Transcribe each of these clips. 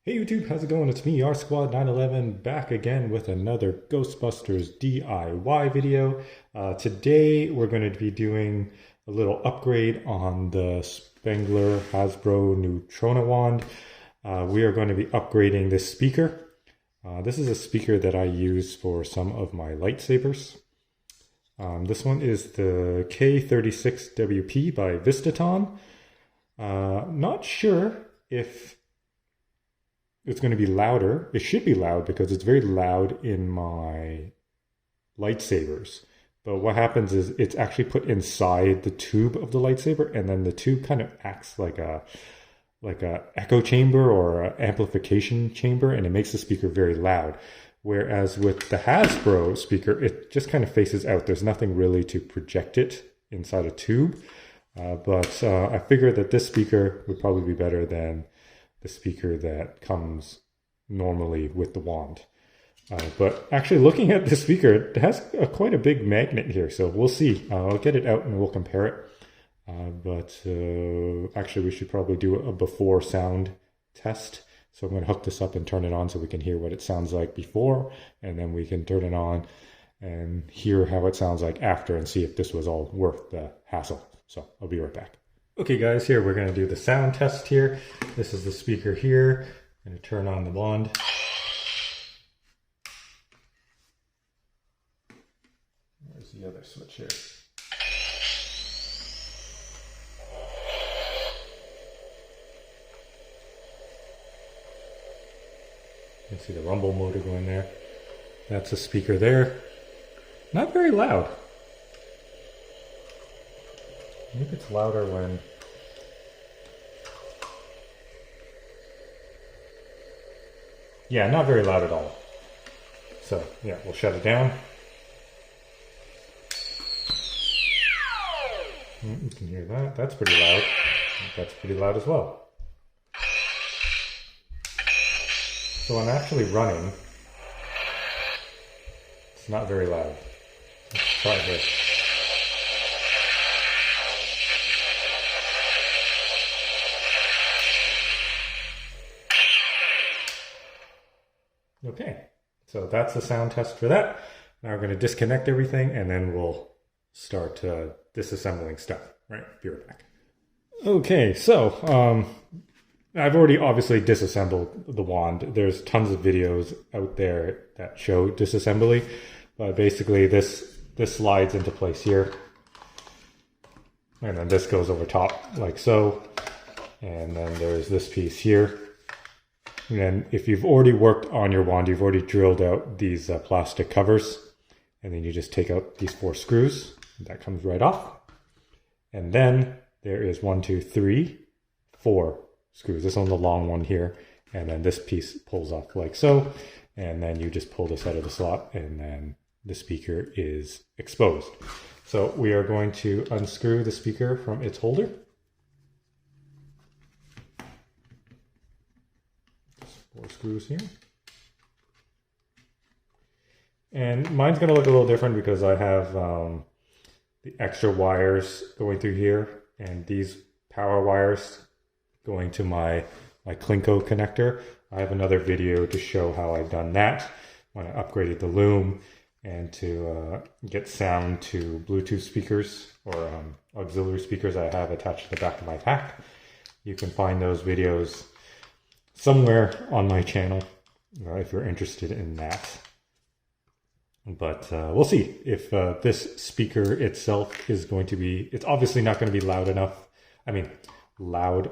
Hey YouTube, how's it going? It's me, R-Squad911, back again with another Ghostbusters DIY video. Today we're going to be doing a little upgrade on the Spengler Hasbro Neutrona wand. We are going to be upgrading this speaker. This is a speaker that I use for some of my lightsabers. This one is the K36WP by Visaton. Not sure if it's going to be louder. It should be loud because it's very loud in my lightsabers. But what happens is it's actually put inside the tube of the lightsaber, and then the tube kind of acts like a echo chamber or an amplification chamber, and it makes the speaker very loud. Whereas with the Hasbro speaker, it just kind of faces out. There's nothing really to project it inside a tube. But I figured that this speaker would probably be better than the speaker that comes normally with the wand. But actually looking at the speaker, it has quite a big magnet here, so we'll see. I'll get it out and we'll compare it. Actually we should probably do a before sound test. So I'm going to hook this up and turn it on so we can hear what it sounds like before, and then we can turn it on and hear how it sounds like after and see if this was all worth the hassle. So I'll be right back. Okay guys, here we're going to do the sound test here. This is the speaker here. I'm going to turn on the wand. Where's the other switch here? You can see the rumble motor going there. That's a speaker there. Not very loud. I think it's louder when yeah, not very loud at all. So yeah, we'll shut it down. You can hear that. That's pretty loud. That's pretty loud as well. So I'm actually running. It's not very loud. Let's try it here. Okay, so that's the sound test for that. Now we're going to disconnect everything and then we'll start disassembling stuff. Right, be right back. Okay, so I've already obviously disassembled the wand. There's tons of videos out there that show disassembly, but basically this slides into place here, and then this goes over top like so, and then there's this piece here. And then if you've already worked on your wand, you've already drilled out these plastic covers, and then you just take out these 4 screws. That comes right off. And then there is 1, 2, 3, 4 screws. This one's the long one here. And then this piece pulls off like so. And then you just pull this out of the slot, and then the speaker is exposed. So we are going to unscrew the speaker from its holder. 4 screws here. And mine's going to look a little different because I have the extra wires going through here, and these power wires going to my Klinko connector. I have another video to show how I've done that when I upgraded the loom and to get sound to Bluetooth speakers or auxiliary speakers I have attached to the back of my pack. You can find those videos somewhere on my channel if you're interested in that. But we'll see if this speaker itself is going to be, it's obviously not going to be loud enough. I mean, loud,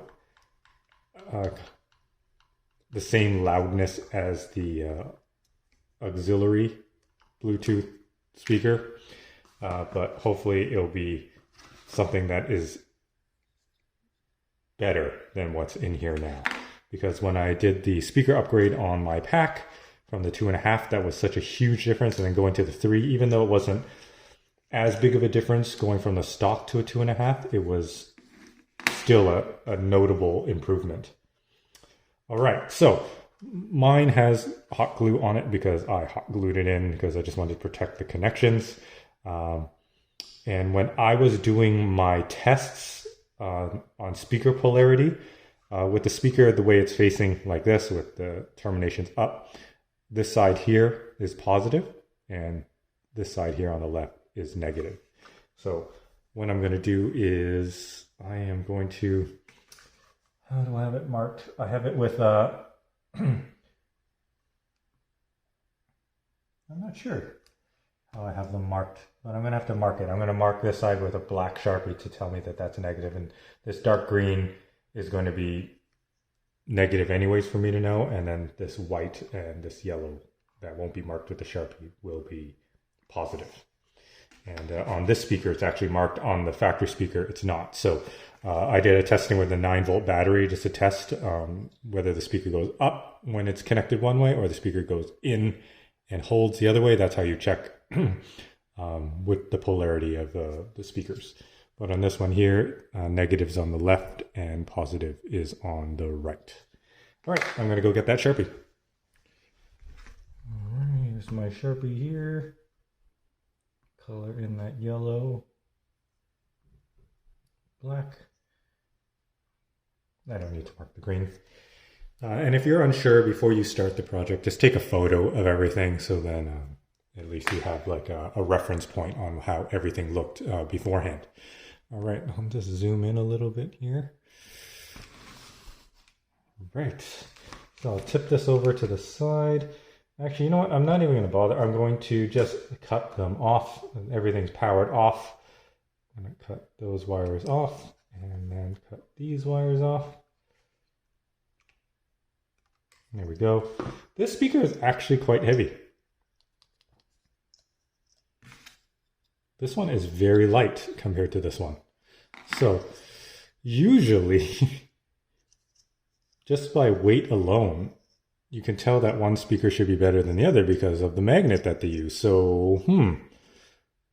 the same loudness as the auxiliary Bluetooth speaker. But hopefully it'll be something that is better than what's in here now. Because when I did the speaker upgrade on my pack from the 2.5, that was such a huge difference. And then going to the 3, even though it wasn't as big of a difference going from the stock to a 2.5, it was still a notable improvement. All right, so mine has hot glue on it because I hot glued it in because I just wanted to protect the connections. And when I was doing my tests on speaker polarity, With the speaker, the way it's facing like this, with the terminations up, this side here is positive, and this side here on the left is negative. So what I'm going to do is I am going to, how do I have it marked? I have it with, I'm not sure how I have them marked, but I'm going to have to mark it. I'm going to mark this side with a black Sharpie to tell me that that's negative, and this dark green is going to be negative anyways for me to know, and then this white and this yellow that won't be marked with the Sharpie will be positive. And on this speaker, it's actually marked. On the factory speaker, it's not. So I did a testing with a 9-volt battery just to test whether the speaker goes up when it's connected one way or the speaker goes in and holds the other way. That's how you check with the polarity of the speakers. But on this one here, negative's on the left and positive is on the right. All right, I'm gonna go get that Sharpie. All right, here's my Sharpie here. Color in that yellow, black. I don't need to mark the green. And if you're unsure before you start the project, just take a photo of everything, so then at least you have like a reference point on how everything looked beforehand. All right, I'll just zoom in a little bit here. All right, so I'll tip this over to the side. Actually, you know what? I'm not even going to bother. I'm going to just cut them off. Everything's powered off. I'm going to cut those wires off and then cut these wires off. There we go. This speaker is actually quite heavy. This one is very light compared to this one. So usually, just by weight alone, you can tell that one speaker should be better than the other because of the magnet that they use. So,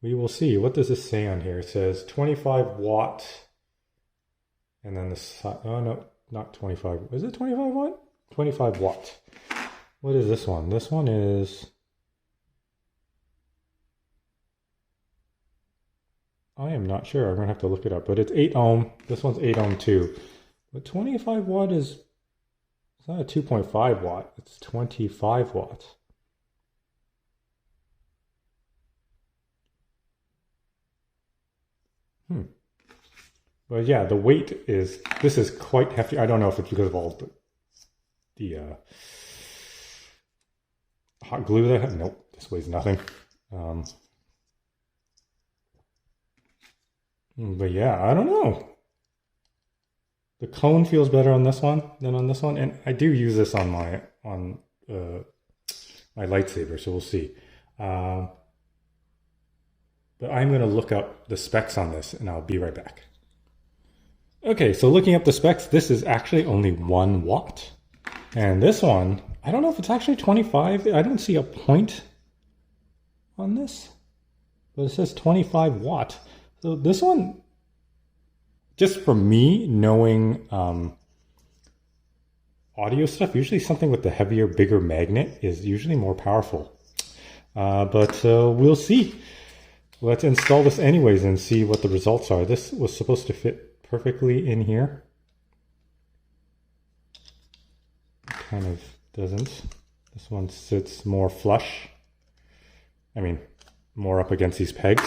we will see. What does this say on here? It says 25 watt. And then oh no, not 25. Is it 25 watt? 25 watt. What is this one? This one is, I am not sure. I'm going to have to look it up. But it's 8 ohm. This one's 8 ohm too. But 25 watt is, it's not a 2.5 watt. It's 25 watt. But yeah, the weight is, this is quite hefty. I don't know if it's because of all the hot glue that I have. Nope, this weighs nothing. But yeah, I don't know. The cone feels better on this one than on this one, and I do use this on my my lightsaber, so we'll see. But I'm going to look up the specs on this, and I'll be right back. Okay, so looking up the specs, this is actually only 1 watt, and this one, I don't know if it's actually 25. I don't see a point on this, but it says 25 watt. So this one, just for me, knowing audio stuff, usually something with the heavier, bigger magnet is usually more powerful. But we'll see. Let's install this anyways and see what the results are. This was supposed to fit perfectly in here. It kind of doesn't. This one sits more flush. I mean, more up against these pegs.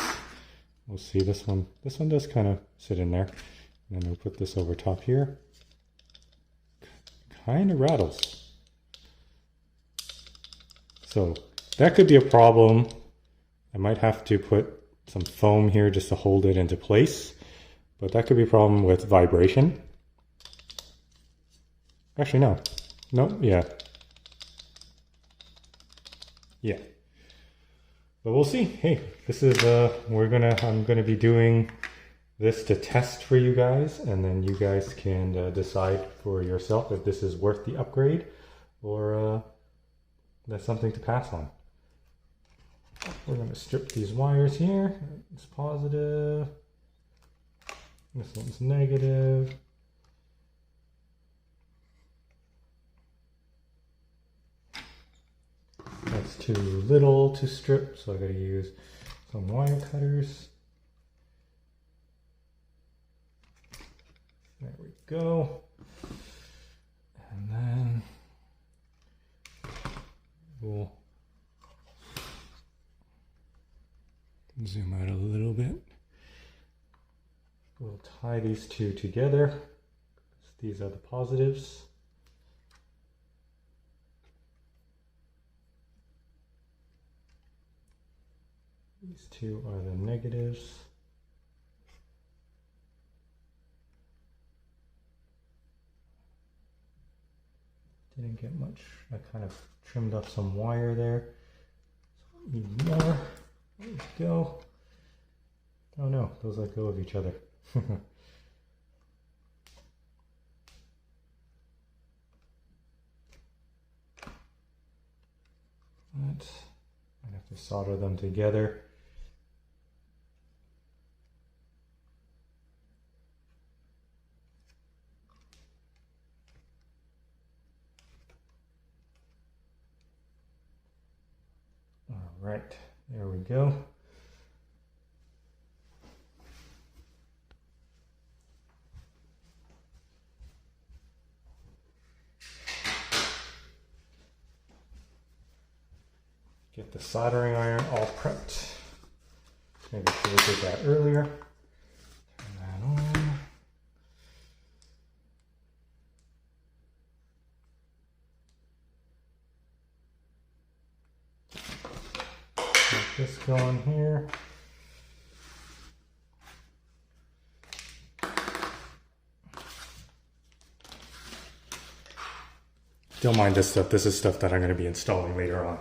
We'll see this one. This one does kind of sit in there. And then we'll put this over top here. Kind of rattles. So that could be a problem. I might have to put some foam here just to hold it into place. But that could be a problem with vibration. Actually, no. No, yeah. Yeah. But we'll see. Hey, this is, I'm gonna be doing this to test for you guys, and then you guys can decide for yourself if this is worth the upgrade or that's something to pass on. We're gonna strip these wires here. It's positive. This one's negative. That's too little to strip, so I gotta use some wire cutters. There we go. We'll zoom out a little bit. We'll tie these two together. These are the positives. These two are the negatives. Didn't get much. I kind of trimmed up some wire there. So we need more. There we go. Oh no, those let go of each other. I have to solder them together. All right, there we go. Get the soldering iron all prepped. Maybe I should have did that earlier. Turn that on. Get this going here. Don't mind this stuff. This is stuff that I'm going to be installing later on.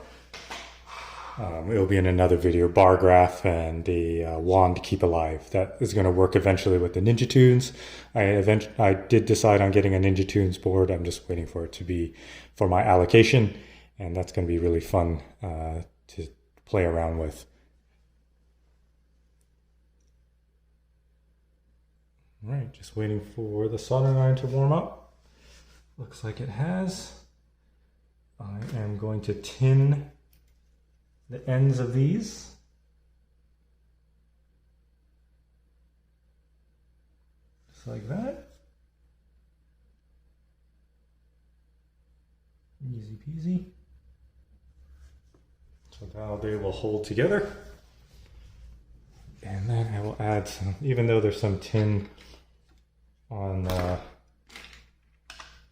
It'll be in another video, bar graph and the wand to keep alive. That is going to work eventually with the Ninja Tunes. I did decide on getting a Ninja Tunes board. I'm just waiting for it to be for my allocation, and that's going to be really fun to play around with. All right, just waiting for the soldering iron to warm up. Looks like it has. I am going to tin the ends of these. Just like that. Easy peasy. So now they will hold together. And then I will add some, even though there's some tin on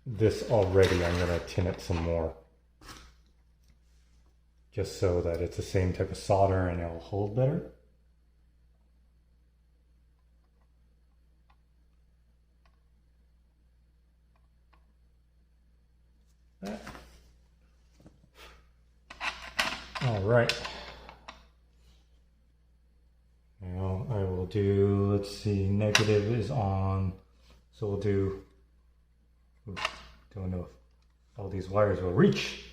this already, I'm going to tin it some more. Just so that it's the same type of solder and it'll hold better. All right. Now I will do, let's see, negative is on, so we'll do, don't know if all these wires will reach.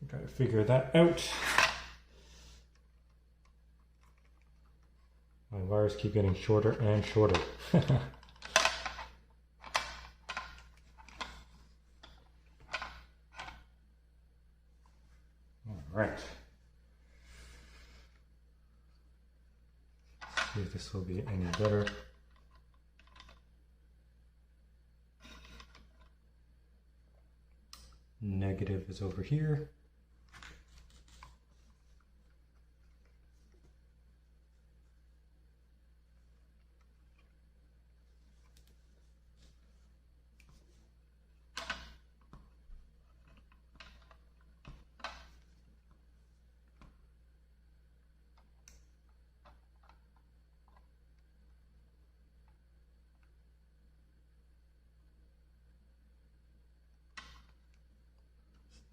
Try to figure that out. My wires keep getting shorter and shorter. All right. See if this will be any better. Negative is over here.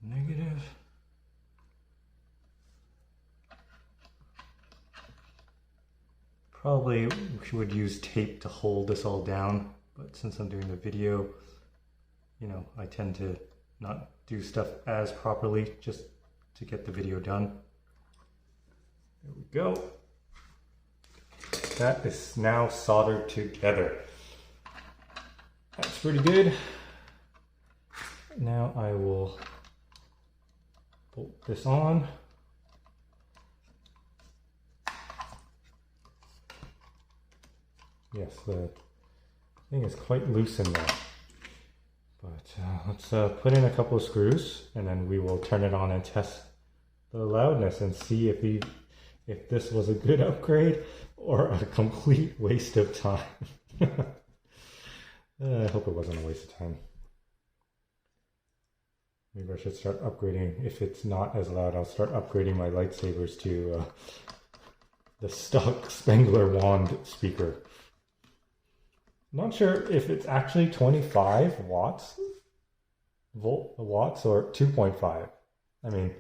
Negative. Probably would use tape to hold this all down, but since I'm doing the video, you know, I tend to not do stuff as properly just to get the video done. There we go. That is now soldered together. That's pretty good. Now I will bolt this on. Yes, the thing is quite loose in there, but Let's put in a couple of screws, and then we will turn it on and test the loudness and see if this was a good upgrade or a complete waste of time. I hope it wasn't a waste of time. Maybe I should start upgrading. If it's not as loud, I'll start upgrading my lightsabers to the stock Spengler wand speaker. Not sure if it's actually 25 watts or 2.5. I mean,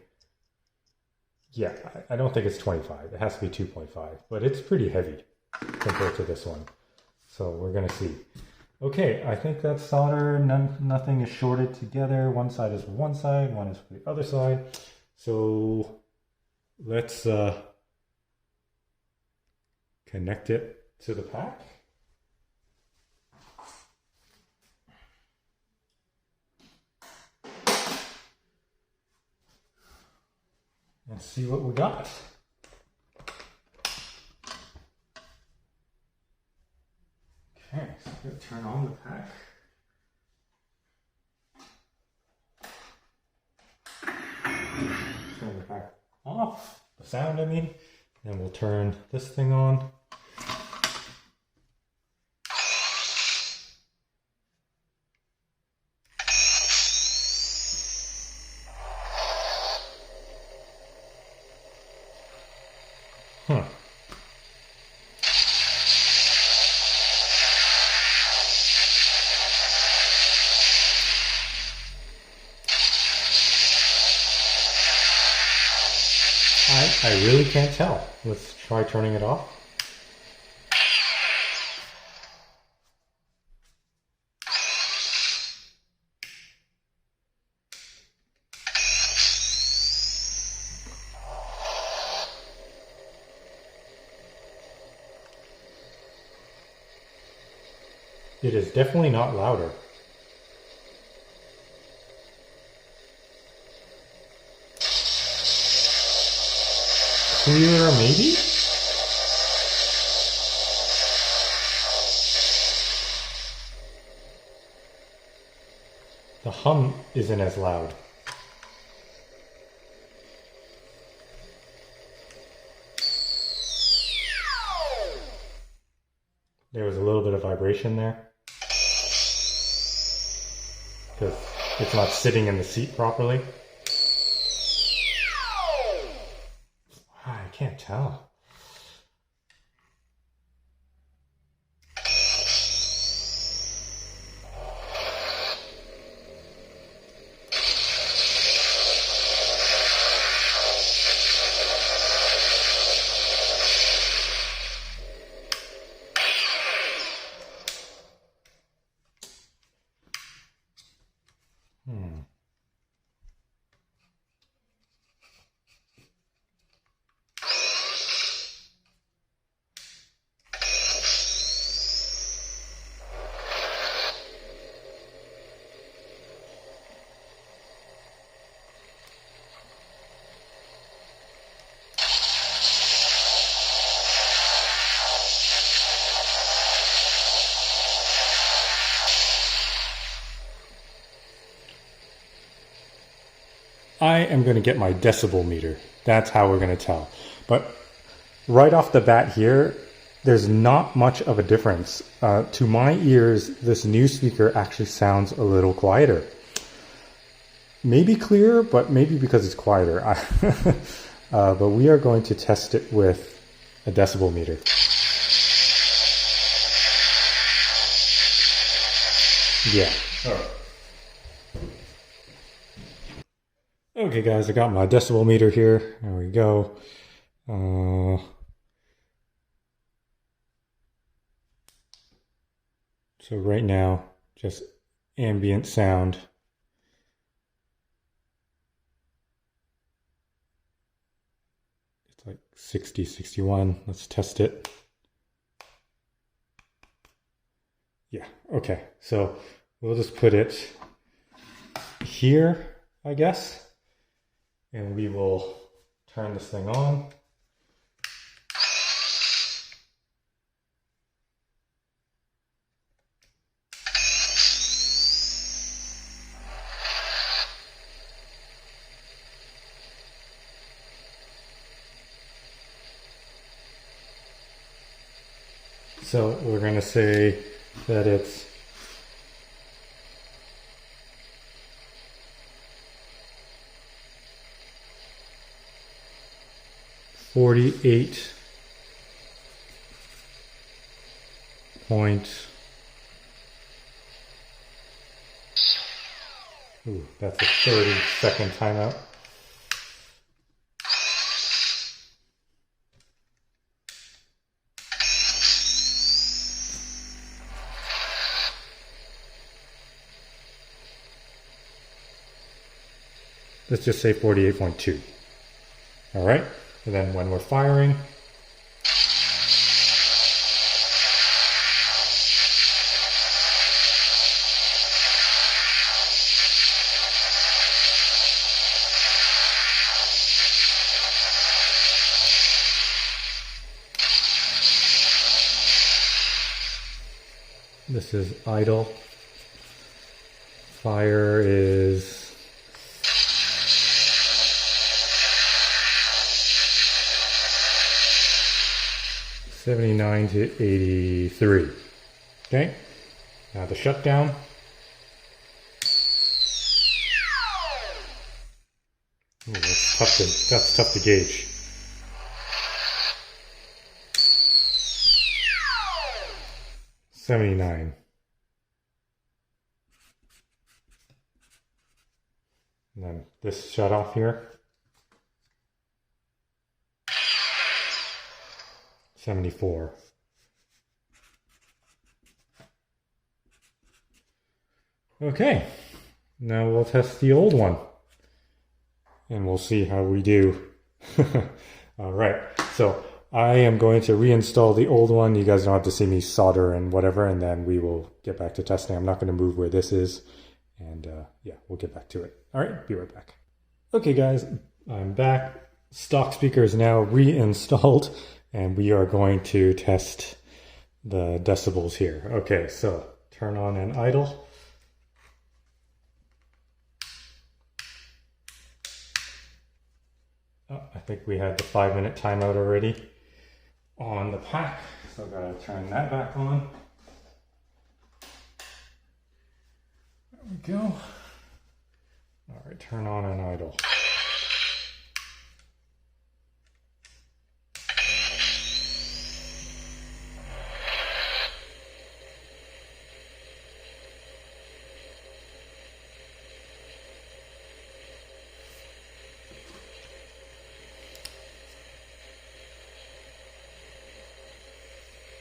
yeah, I don't think it's 25. It has to be 2.5, but it's pretty heavy compared to this one. So we're gonna see. Okay, I think that's solder. Nothing is shorted together. One side is for one side, one is for the other side. So let's connect it to the pack. And see what we got. Okay, so I'm going to turn on the pack. Turn the pack off, the sound I mean, and we'll turn this thing on. I really can't tell. Let's try turning it off. It is definitely not louder. Clearer, maybe? The hum isn't as loud. There was a little bit of vibration there, because it's not sitting in the seat properly. I can't tell. I am going to get my decibel meter. That's how we're going to tell. But right off the bat here, there's not much of a difference. To my ears, this new speaker actually sounds a little quieter. Maybe clearer, but maybe because it's quieter. But we are going to test it with a decibel meter. Yeah. All right. Okay guys, I got my decibel meter here. There we go. So right now, just ambient sound. It's like 60, 61. Let's test it. Yeah, okay. So we'll just put it here, I guess. And we will turn this thing on. So we're going to say that it's 48 point. Ooh, that's a 30-second timeout. Let's just say 48.2. All right, and then when we're firing, this is idle. Fire is 79 to 83. Okay, now the shutdown. Ooh, that's tough to gauge. $79. And then this shut off here. 74. Okay, now we'll test the old one and we'll see how we do. All right, so I am going to reinstall the old one. You guys don't have to see me solder and whatever, and then we will get back to testing. I'm not going to move where this is, and yeah, we'll get back to it. All right, be right back. Okay guys, I'm back. Stock speaker is now reinstalled, and we are going to test the decibels here. Okay, so turn on and idle. Oh, I think we had the 5-minute timeout already on the pack, so I've got to turn that back on. There we go. All right, turn on and idle.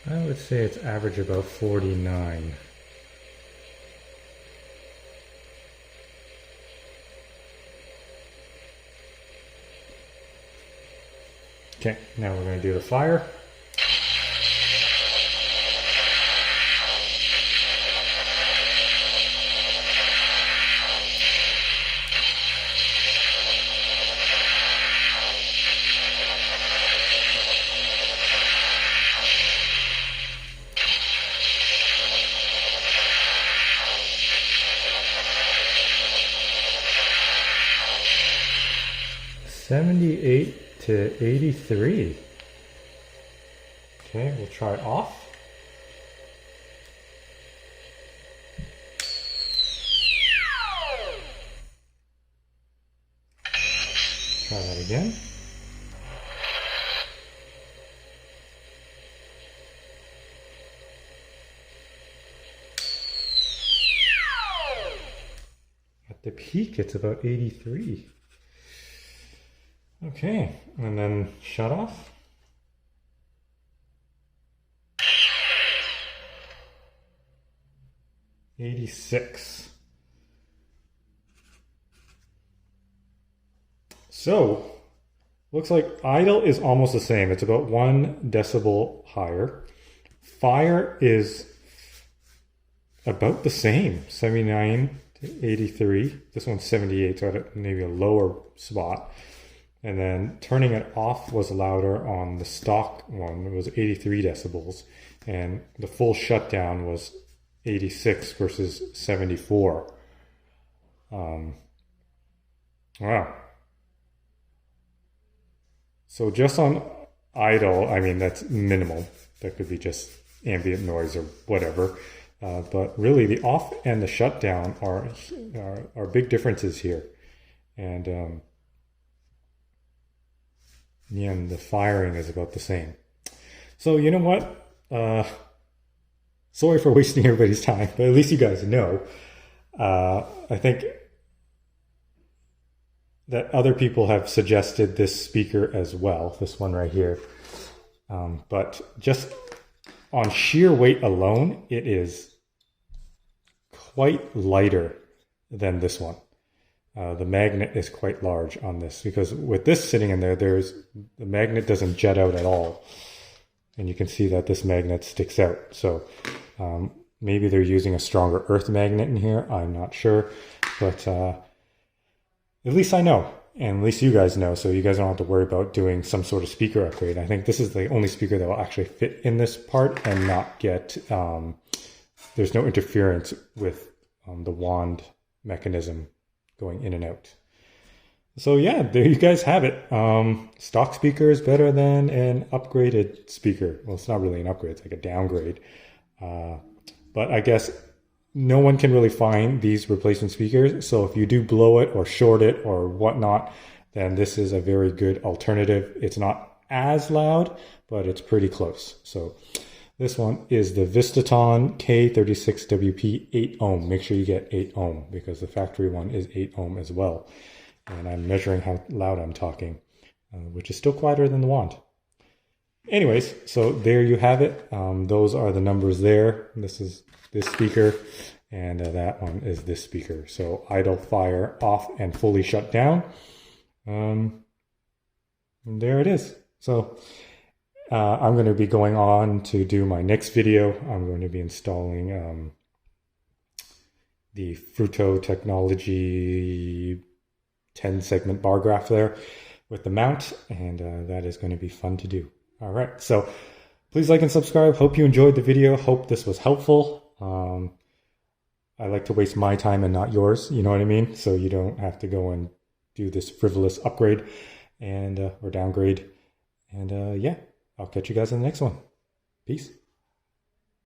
I would say it's average about 49. Okay, now we're going to do the fire. $78 to $83. Okay, we'll try off. Try that again. At the peak, it's about 83. Okay, and then shut off. $86. So, looks like idle is almost the same. It's about 1 decibel higher. Fire is about the same, 79 to 83. This one's 78, so maybe a lower spot. And then turning it off was louder on the stock one. It was 83 decibels. And the full shutdown was 86 versus 74. Wow. So just on idle, I mean, that's minimal. That could be just ambient noise or whatever. But really, the off and the shutdown are big differences here. And yeah, and the firing is about the same. So you know what? Sorry for wasting everybody's time, but at least you guys know. I think that other people have suggested this speaker as well, this one right here. But just on sheer weight alone, it is quite lighter than this one. The magnet is quite large on this, because with this sitting in there, the magnet doesn't jet out at all. And you can see that this magnet sticks out. So maybe they're using a stronger earth magnet in here. I'm not sure. But at least I know. And at least you guys know. So you guys don't have to worry about doing some sort of speaker upgrade. I think this is the only speaker that will actually fit in this part and not get... there's no interference with the wand mechanism going in and out. So yeah, there you guys have it. Stock speaker is better than an upgraded speaker. Well, it's not really an upgrade, it's like a downgrade. But I guess no one can really find these replacement speakers. So if you do blow it or short it or whatnot, then this is a very good alternative. It's not as loud, but it's pretty close. So this one is the Visaton K36WP 8 ohm. Make sure you get 8 ohm because the factory one is 8 ohm as well. And I'm measuring how loud I'm talking, which is still quieter than the wand. Anyways, so there you have it. Those are the numbers there. This is this speaker, and that one is this speaker. So idle, fire, off, and fully shut down. And there it is. So I'm going to be going on to do my next video. I'm going to be installing the Fruto Technology 10 segment bar graph there with the mount, and that is going to be fun to do. All right, so please like and subscribe. Hope you enjoyed the video. Hope this was helpful. I like to waste my time and not yours, you know what I mean? So you don't have to go and do this frivolous upgrade and or downgrade. And yeah, I'll catch you guys in the next one. Peace.